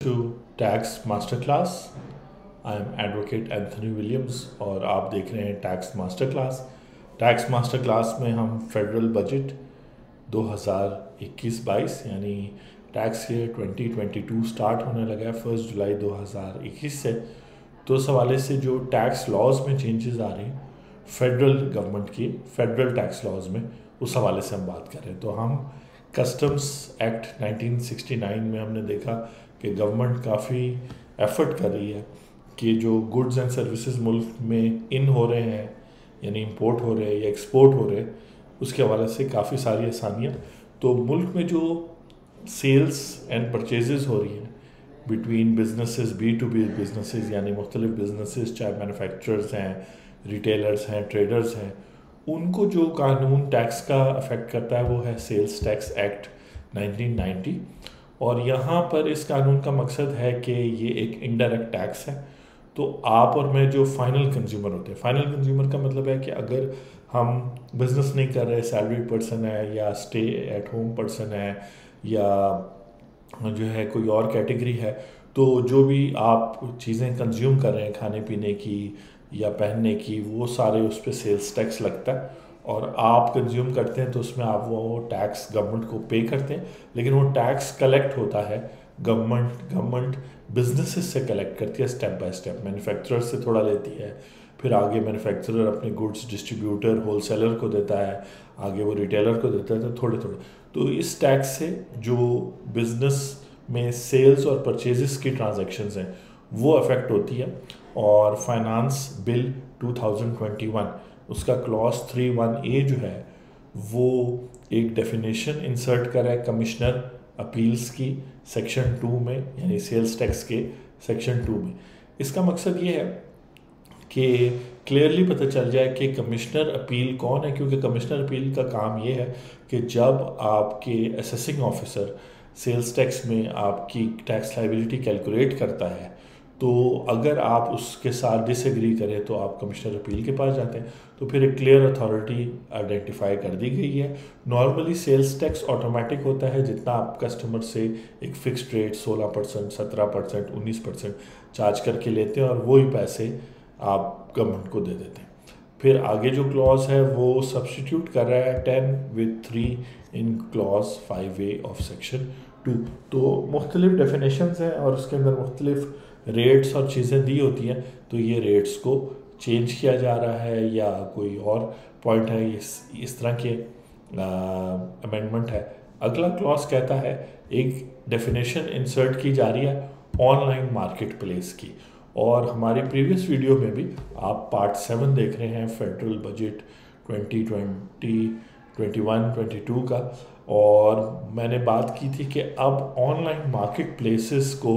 To tax master class. I am advocate Anthony Williams और आप देख रहे हैं tax master class. Tax master class में हम फेडरल बजट 2021-22 यानी टैक्स ईयर 2022 स्टार्ट होने लगा है 1 जुलाई 2021 से। तो उस हवाले से जो टैक्स लॉज में चेंजेस आ रहे हैं फेडरल गवर्नमेंट की फेडरल टैक्स लॉज में, उस हवाले से हम बात कर रहे हैं। तो हम कस्टम्स एक्ट 1969 में हमने देखा कि गवर्नमेंट काफ़ी एफर्ट कर रही है कि जो गुड्स एंड सर्विसेज मुल्क में इन हो रहे हैं यानी इंपोर्ट हो रहे हैं या एक्सपोर्ट हो रहे हैं, उसके हवाले से काफ़ी सारी आसानियाँ। तो मुल्क में जो सेल्स एंड परचेजेस हो रही हैं बिटवीन बिजनेसेस, B2B बिजनेसेस यानी मुख्तलिफ बिजनेसेस, चाहे मैन्युफैक्चरर्स हैं, रिटेलर्स हैं, ट्रेडर्स हैं, उनको जो कानून टैक्स का अफेक्ट करता है वो है सेल्स टैक्स एक्ट 1990। और यहाँ पर इस कानून का मकसद है कि ये एक इनडायरेक्ट टैक्स है। तो आप और मैं जो फाइनल कंज्यूमर होते हैं, फाइनल कंज्यूमर का मतलब है कि अगर हम बिज़नेस नहीं कर रहे, सैलरीड पर्सन है या स्टे एट होम पर्सन है या जो है कोई और कैटेगरी है, तो जो भी आप चीज़ें कंज्यूम कर रहे हैं खाने पीने की या पहनने की, वो सारे उस पर सेल्स टैक्स लगता है और आप कंज्यूम करते हैं तो उसमें आप वो टैक्स गवर्नमेंट को पे करते हैं। लेकिन वो टैक्स कलेक्ट होता है गवर्नमेंट बिजनेसेस से कलेक्ट करती है स्टेप बाय स्टेप। मैन्युफैक्चरर से थोड़ा लेती है, फिर आगे मैन्युफैक्चरर अपने गुड्स डिस्ट्रीब्यूटर होलसेलर को देता है, आगे वो रिटेलर को देता है, तो थोड़े थोड़े। तो इस टैक्स से जो बिजनेस में सेल्स और परचेजेस की ट्रांजैक्शंस हैं वो अफेक्ट होती है। और फाइनेंस बिल 2021 उसका क्लॉज 31A जो है वो एक डेफिनेशन इंसर्ट करा है कमिश्नर अपील्स की सेक्शन 2 में, यानी सेल्स टैक्स के सेक्शन 2 में। इसका मकसद ये है कि क्लियरली पता चल जाए कि कमिश्नर अपील कौन है, क्योंकि कमिश्नर अपील का काम ये है कि जब आपके असेसिंग ऑफिसर सेल्स टैक्स में आपकी टैक्स लायबिलिटी कैलकुलेट करता है, तो अगर आप उसके साथ डिसएग्री करें तो आप कमिश्नर अपील के पास जाते हैं। तो फिर एक क्लियर अथॉरिटी आइडेंटिफाई कर दी गई है। नॉर्मली सेल्स टैक्स ऑटोमेटिक होता है, जितना आप कस्टमर से एक फिक्स्ड रेट 16%, 17%, 19% चार्ज करके लेते हैं और वही पैसे आप गवर्नमेंट को दे देते हैं। फिर आगे जो क्लॉज है वो सब्सटीट्यूट कर रहा है 10 with 3 in clause 5A of section 2। तो मुख्तलिफ डेफिनेशंस हैं और उसके अंदर मुख्तलिफ रेट्स और चीज़ें दी होती हैं, तो ये रेट्स को चेंज किया जा रहा है या कोई और पॉइंट है, इस तरह के अमेंडमेंट है। अगला क्लॉज कहता है एक डेफिनेशन इंसर्ट की जा रही है ऑनलाइन मार्केट प्लेस की। और हमारी प्रीवियस वीडियो में भी आप पार्ट 7 देख रहे हैं फेडरल बजट 2020, 21, 22 का। और मैंने बात की थी कि अब ऑनलाइन मार्केट प्लेसेस को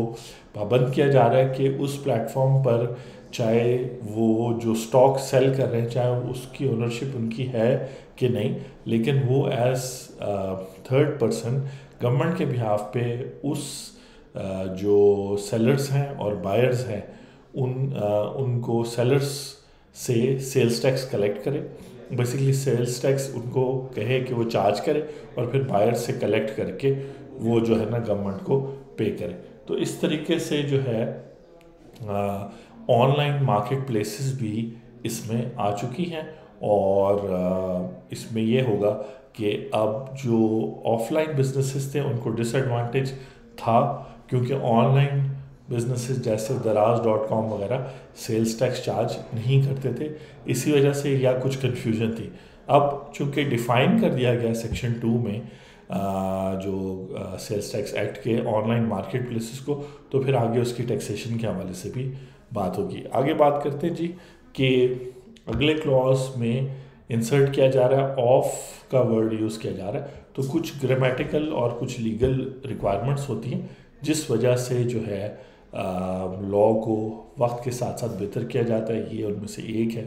पाबंद किया जा रहा है कि उस प्लेटफॉर्म पर चाहे वो जो स्टॉक सेल कर रहे हैं चाहे उसकी ओनरशिप उनकी है कि नहीं, लेकिन वो एज थर्ड पर्सन गवर्नमेंट के बिहाफ पे उस जो सेलर्स हैं और बायर्स हैं उनको सेलर्स से सेल्स टैक्स कलेक्ट करें। बेसिकली सेल्स टैक्स उनको कहे कि वो चार्ज करें और फिर बायर से कलेक्ट करके वो जो है ना गवर्नमेंट को पे करें। तो इस तरीके से जो है ऑनलाइन मार्केट प्लेसेस भी इसमें आ चुकी हैं। और इसमें ये होगा कि अब जो ऑफलाइन बिजनेसेस थे उनको डिसएडवांटेज था, क्योंकि ऑनलाइन बिजनेसेस जैसे दराज.com वगैरह सेल्स टैक्स चार्ज नहीं करते थे, इसी वजह से या कुछ कन्फ्यूजन थी। अब चूँकि डिफ़ाइन कर दिया गया सेक्शन 2 में जो सेल्स टैक्स एक्ट के ऑनलाइन मार्केट प्लेसेस को, तो फिर आगे उसकी टैक्सेशन के हवाले से भी बात होगी। आगे बात करते हैं जी कि अगले क्लॉज में इंसर्ट किया जा रहा है ऑफ का वर्ड यूज़ किया जा रहा है। तो कुछ ग्रामेटिकल और कुछ लीगल रिक्वायरमेंट्स होती हैं जिस वजह से जो है लॉ को वक्त के साथ साथ बेहतर किया जाता है, ये उनमें से एक है।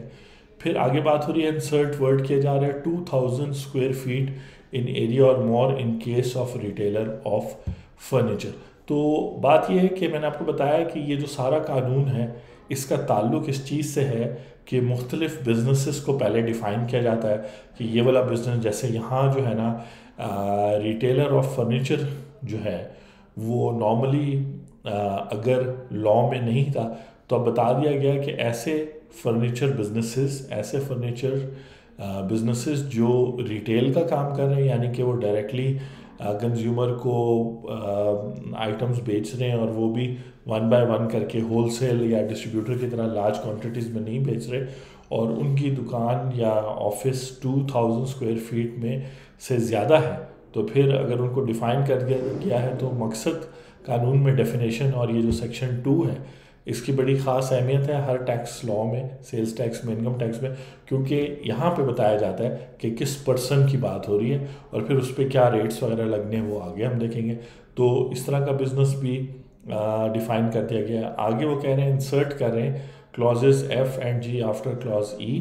फिर आगे बात हो रही है इंसर्ट वर्ड किया जा रहा है 2000 स्क्वायर फीट इन एरिया और more in case of retailer of furniture. तो बात यह है कि मैंने आपको बताया कि ये जो सारा कानून है इसका ताल्लुक इस चीज़ से है कि मुख्तलिफ बिजनेसेस को पहले डिफ़ाइन किया जाता है कि ये वाला बिज़नेस, जैसे यहाँ जो है ना रिटेलर ऑफ फर्नीचर जो है वो नॉर्मली अगर लॉ में नहीं था तो अब बता दिया गया कि ऐसे फर्नीचर बिजनेसेस जो रिटेल का काम कर रहे हैं, यानी कि वो डायरेक्टली कंज्यूमर को आइटम्स बेच रहे हैं और वो भी 1 बाय 1 करके होलसेल या डिस्ट्रीब्यूटर की तरह लार्ज क्वांटिटीज़ में नहीं बेच रहे, और उनकी दुकान या ऑफिस 2000 स्क्वायर फीट में से ज़्यादा है, तो फिर अगर उनको डिफ़ाइन कर दिया गया है तो मकसद कानून में डेफिनेशन और ये जो सेक्शन 2 है इसकी बड़ी ख़ास अहमियत है हर टैक्स लॉ में, सेल्स टैक्स में, इनकम टैक्स में, क्योंकि यहाँ पे बताया जाता है कि किस पर्सन की बात हो रही है और फिर उस पर क्या रेट्स वगैरह लगने हैं वो आगे हम देखेंगे। तो इस तरह का बिजनेस भी डिफ़ाइन कर दिया गया है। आगे वो कह रहे हैं, इंसर्ट कर रहे हैं clauses F and G after clause E।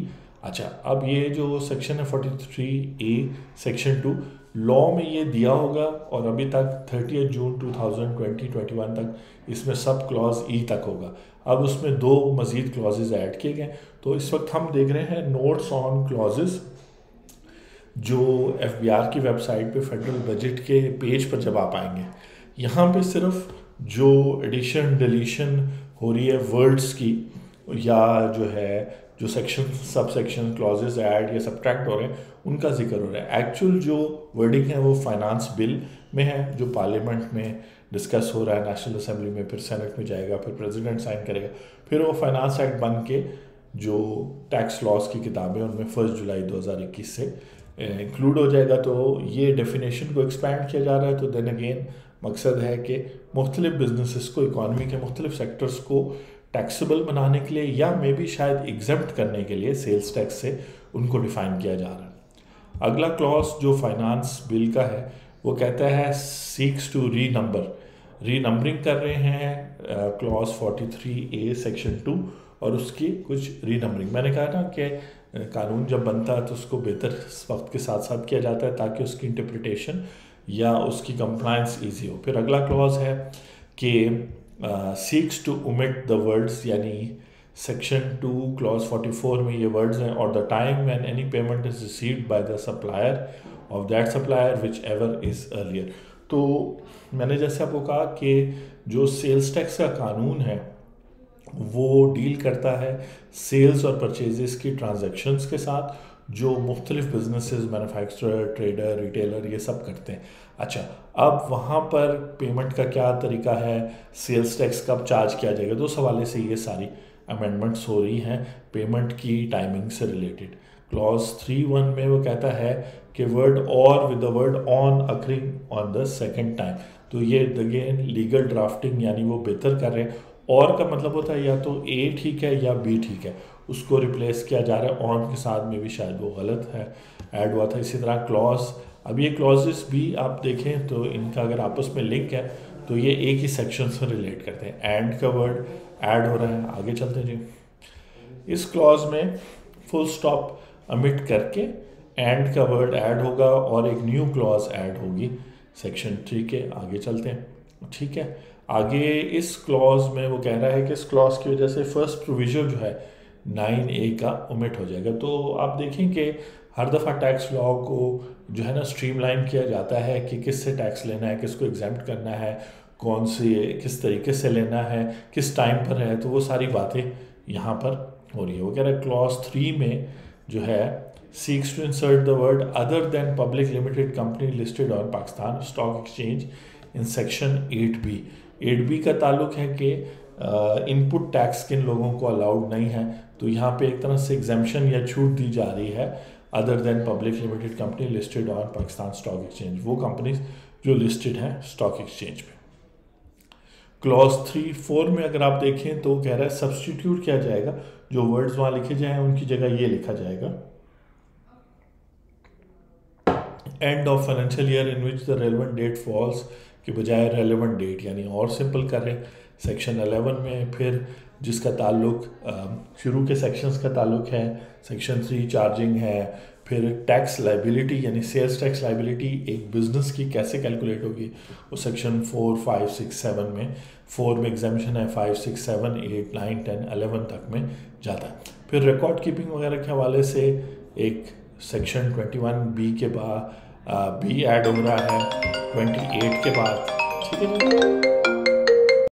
अच्छा, अब ये जो सेक्शन है 43A सेक्शन 2 लॉ में ये दिया होगा और अभी तक 30 जून 2020-21 तक इसमें सब क्लॉज E तक होगा। अब उसमें 2 मज़ीद क्लॉजेज ऐड किए गए। तो इस वक्त हम देख रहे हैं नोट्स ऑन क्लॉजेज, जो FBR की वेबसाइट पे फेडरल बजट के पेज पर जब आप आएंगे, यहाँ पे सिर्फ जो एडिशन डिलीशन हो रही है वर्ड्स की, या जो है जो section sub section clauses add या सब्ट्रैक्ट हो रहे हैं उनका जिक्र हो रहा है। एक्चुअल जो वर्डिंग है वो फाइनेंस बिल में है जो पार्लियामेंट में डिस्कस हो रहा है, नेशनल असेंबली में, फिर सेनेट में जाएगा, फिर प्रेसिडेंट साइन करेगा, फिर वो फाइनेंस एक्ट बन के जो टैक्स लॉज की किताबें उनमें 1 जुलाई 2021 से इंक्लूड हो जाएगा। तो ये डेफिनेशन को एक्सपैंड किया जा रहा है। तो देन अगेन मकसद है कि मुख्तलिफ बिजनेसेस को, इकॉनमी के मुख्तलिफ सेक्टर्स को टैक्सेबल बनाने के लिए या मे भी शायद एग्जेम्प्ट करने के लिए सेल्स टैक्स से उनको डिफ़ाइन किया जा रहा है। अगला क्लॉज जो फाइनेंस बिल का है वो कहता है सीक्स टू रीनंबरिंग कर रहे हैं क्लॉज 43A सेक्शन 2 और उसकी कुछ रीनंबरिंग। मैंने कहा ना कि कानून जब बनता है तो उसको बेहतर वक्त के साथ साथ किया जाता है ताकि उसकी इंटरप्रिटेशन या उसकी कंप्लायंस ईजी हो। फिर अगला क्लॉज है कि seeks to omit the words, यानी सेक्शन 2 क्लॉज 44 में ये वर्ड्स हैं, और the time when any payment is received by the supplier of that supplier whichever is earlier. तो मैंने जैसे आपको कहा कि जो सेल्स टैक्स का कानून है वो डील करता है सेल्स और परचेजेस की ट्रांजैक्शंस के साथ जो मुख्तलिफ बिजनेसेस, मैन्युफैक्चरर, ट्रेडर, रिटेलर ये सब करते हैं। अच्छा, अब वहाँ पर पेमेंट का क्या तरीका है, सेल्स टैक्स कब चार्ज किया जाएगा, तो उस हवाले से ये सारी अमेंडमेंट्स हो रही हैं पेमेंट की टाइमिंग से रिलेटेड। क्लॉज 3(1) में वो कहता है कि वर्ड और with the word on occurring on the second time. तो ये अगेन लीगल ड्राफ्टिंग यानी वो बेहतर कर रहे हैं। और का मतलब होता है या तो A ठीक है या B ठीक है, उसको रिप्लेस किया जा रहा है ऑन के साथ में भी, शायद वो गलत है ऐड हुआ था। इसी तरह क्लॉज, अब ये क्लॉजेस भी आप देखें तो इनका अगर आपस में लिंक है तो ये एक ही सेक्शन से रिलेट करते हैं। एंड का वर्ड ऐड हो रहा है, आगे चलते हैं जी। इस क्लॉज में फुल स्टॉप अमिट करके एंड का वर्ड ऐड होगा और एक न्यू क्लॉज ऐड होगी सेक्शन 3 के। आगे चलते हैं, ठीक है। आगे इस क्लॉज में वो कह रहा है कि इस क्लॉज की वजह से फर्स्ट प्रोविजन जो है 9A का ओमिट हो जाएगा। तो आप देखें कि हर दफ़ा टैक्स लॉ को जो है ना स्ट्रीमलाइन किया जाता है कि किससे टैक्स लेना है, किसको एग्जेम्प्ट करना है, कौन से किस तरीके से लेना है, किस टाइम पर है, तो वो सारी बातें यहाँ पर हो रही है। वो कह रहा है क्लॉज 3 में जो है seeks to insert the word other than public limited company listed on Pakistan stock exchange in section 8B। 8B का ताल्लुक है कि इनपुट टैक्स किन लोगों को अलाउड नहीं है, तो यहाँ पे एक तरह से एग्जेम्पशन या छूट दी जा रही है other than public limited company listed on Pakistan stock exchange, वो कंपनीज जो लिस्टेड हैं स्टॉक एक्सचेंज पे। क्लॉज 3(4) में अगर आप देखें तो कह रहा है सब्सटीट्यूट किया जाएगा, जो वर्ड्स वहाँ लिखे जाएं उनकी जगह ये लिखा जाएगा end of financial year in which the relevant date falls के बजाय रेलेवेंट डेट, यानी और सिंपल कर रहे हैं। सेक्शन 11 में फिर जिसका ताल्लुक शुरू के सेक्शंस का ताल्लुक है, सेक्शन 3 चार्जिंग है, फिर टैक्स लाइबिलिटी यानी सेल्स टैक्स लाइबिलिटी एक बिजनेस की कैसे कैलकुलेट होगी, वो सेक्शन 4, 5, 6, 7 में 4 में एग्जामेशन है, 5, 6, 7, 8, 9, 10, 11 तक में जाता है। फिर रिकॉर्ड कीपिंग वगैरह के हवाले से एक सेक्शन 21B के बाद B ऐड हो रहा है 28 के बाद, ठीक है।